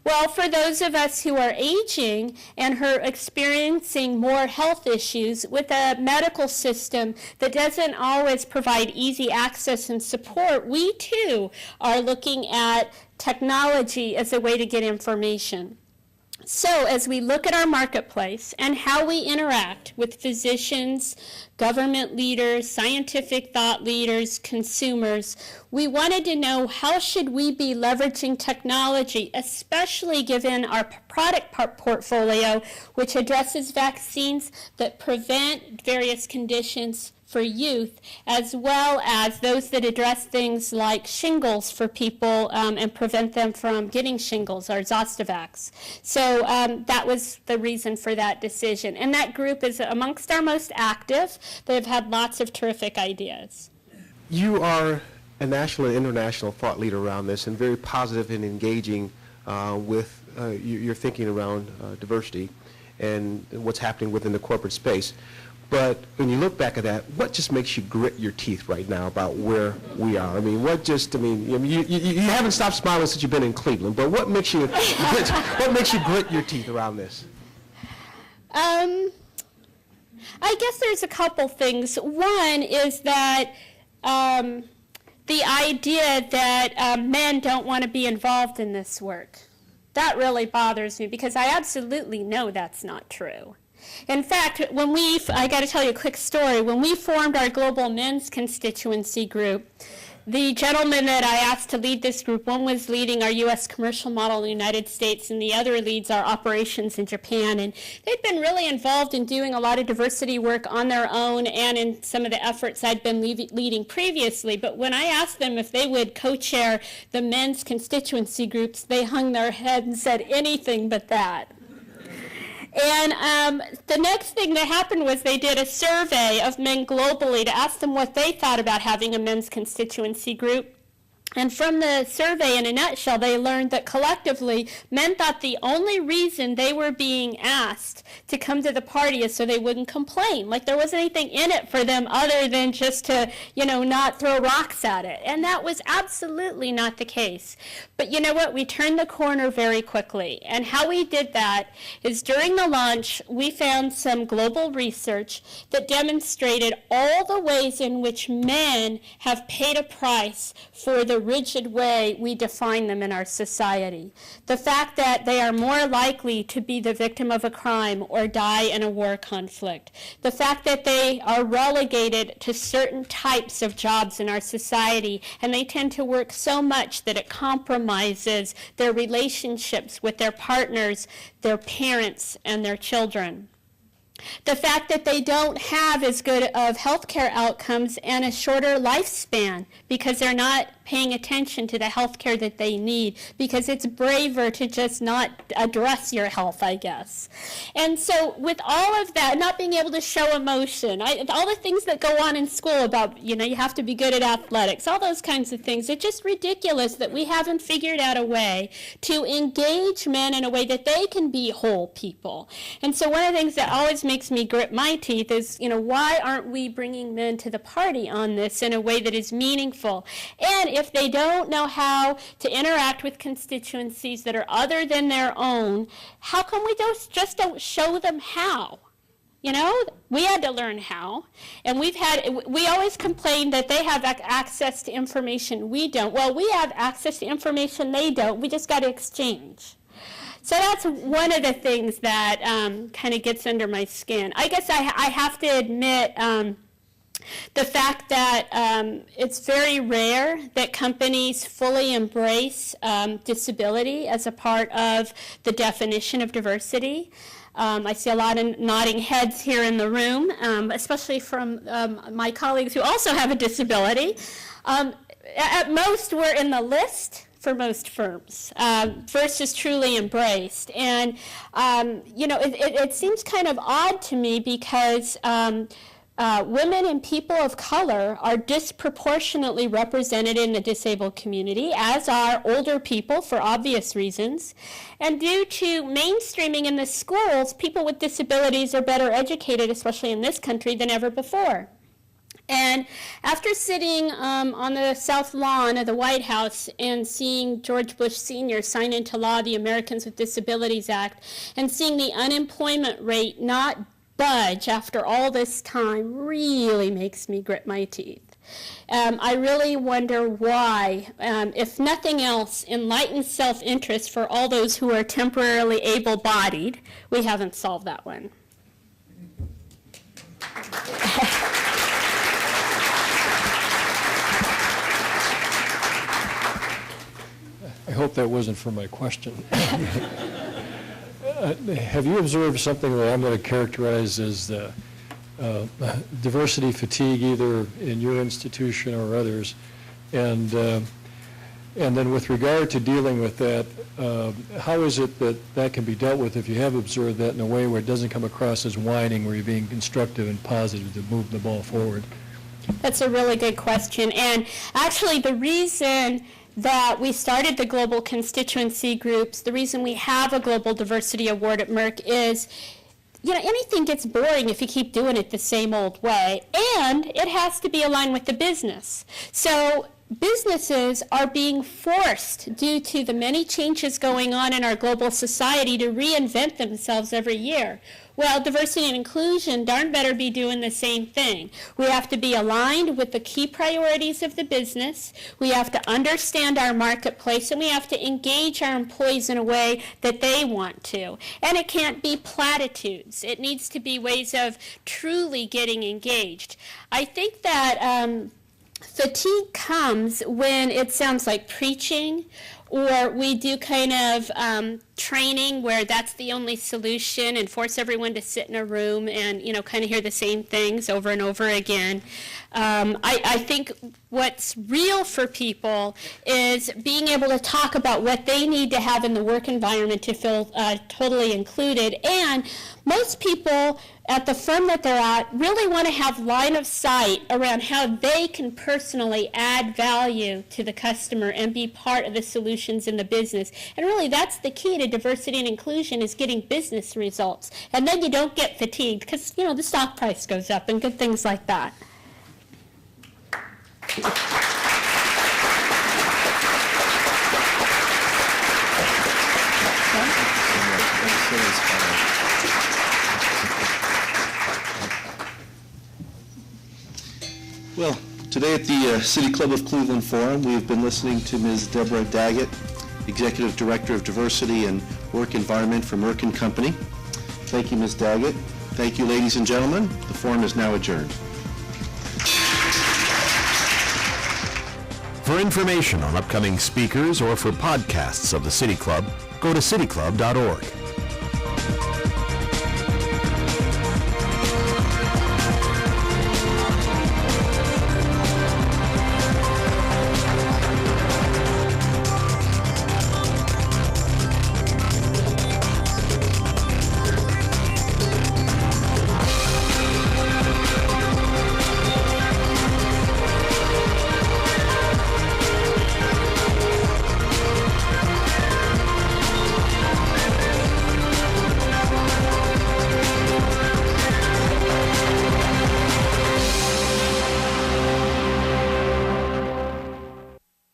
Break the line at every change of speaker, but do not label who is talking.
Well, for those of us who are aging and who are experiencing more health issues with a medical system that doesn't always provide easy access and support, we too are looking at technology as a way to get information. So as we look at our marketplace and how we interact with physicians, government leaders, scientific thought leaders, consumers, we wanted to know how should we be leveraging technology, especially given our product portfolio, which addresses vaccines that prevent various conditions for youth, as well as those that address things like shingles for people and prevent them from getting shingles, or Zostavax. So that was the reason for that decision. And that group is amongst our most active. They've had lots of terrific ideas.
You are a national and international thought leader around this, and very positive and engaging with your thinking around diversity and what's happening within the corporate space. But when you look back at that, what just makes you grit your teeth right now about where we are? I mean, you haven't stopped smiling since you've been in Cleveland, but what makes you grit your teeth around this?
I guess there's a couple things. One is that the idea that men don't want to be involved in this work. That really bothers me because I absolutely know that's not true. In fact, I got to tell you a quick story. When we formed our Global Men's Constituency group, the gentleman that I asked to lead this group, one was leading our U.S. commercial model in the United States, and the other leads our operations in Japan. And they'd been really involved in doing a lot of diversity work on their own and in some of the efforts I'd been leading previously. But when I asked them if they would co-chair the men's constituency groups, they hung their head and said anything but that. And the next thing that happened was they did a survey of men globally to ask them what they thought about having a men's constituency group. And from the survey, in a nutshell, they learned that collectively, men thought the only reason they were being asked to come to the party is so they wouldn't complain. Like there wasn't anything in it for them other than just to, not throw rocks at it. And that was absolutely not the case. But you know what? We turned the corner very quickly. And how we did that is during the launch, we found some global research that demonstrated all the ways in which men have paid a price for the rigid way we define them in our society. The fact that they are more likely to be the victim of a crime or die in a war conflict. The fact that they are relegated to certain types of jobs in our society, and they tend to work so much that it compromises their relationships with their partners, their parents, and their children. The fact that they don't have as good of healthcare outcomes and a shorter lifespan because they're not paying attention to the healthcare that they need, because it's braver to just not address your health, I guess. And so with all of that, not being able to show emotion, all the things that go on in school about, you have to be good at athletics, all those kinds of things, it's just ridiculous that we haven't figured out a way to engage men in a way that they can be whole people. And so one of the things that always makes me grit my teeth is, why aren't we bringing men to the party on this in a way that is meaningful? And if they don't know how to interact with constituencies that are other than their own, how come we just don't show them how? We had to learn how. And we always complain that they have access to information we don't. Well, we have access to information they don't. We just got to exchange. So that's one of the things that kind of gets under my skin. I guess I have to admit the fact that it's very rare that companies fully embrace disability as a part of the definition of diversity. I see a lot of nodding heads here in the room, especially from my colleagues who also have a disability. At most, we're in the list for most firms. First is truly embraced. And, it seems kind of odd to me because women and people of color are disproportionately represented in the disabled community, as are older people for obvious reasons. And due to mainstreaming in the schools, people with disabilities are better educated, especially in this country, than ever before. And after sitting on the south lawn of the White House and seeing George Bush Sr. sign into law the Americans with Disabilities Act, and seeing the unemployment rate not budge after all this time, really makes me grit my teeth. I really wonder why, if nothing else, enlightened self-interest for all those who are temporarily able-bodied, we haven't solved that one.
I hope that wasn't for my question. Have you observed something that I'm going to characterize as diversity fatigue, either in your institution or others? And then with regard to dealing with that, how is it that can be dealt with if you have observed that in a way where it doesn't come across as whining, where you're being constructive and positive to move the ball forward?
That's a really good question. And actually, the reason that we started the global constituency groups, the reason we have a global diversity award at Merck is, anything gets boring if you keep doing it the same old way, and it has to be aligned with the business. So businesses are being forced, due to the many changes going on in our global society, to reinvent themselves every year. Well, diversity and inclusion darn better be doing the same thing. We have to be aligned with the key priorities of the business. We have to understand our marketplace, and we have to engage our employees in a way that they want to. And it can't be platitudes. It needs to be ways of truly getting engaged. I think that fatigue comes when it sounds like preaching, or we do kind of training where that's the only solution and force everyone to sit in a room and, kind of hear the same things over and over again. I think what's real for people is being able to talk about what they need to have in the work environment to feel totally included. And most people at the firm that they're at really want to have line of sight around how they can personally add value to the customer and be part of the solutions in the business. And really, that's the key to diversity and inclusion, is getting business results. And then you don't get fatigued because, the stock price goes up and good things like that.
Well, today at the City Club of Cleveland Forum, we've been listening to Ms. Deborah Dagit, Executive Director of Diversity and Work Environment for Merck & Company. Thank you, Ms. Dagit. Thank you, ladies and gentlemen. The forum is now adjourned.
For information on upcoming speakers or for podcasts of the City Club, go to cityclub.org.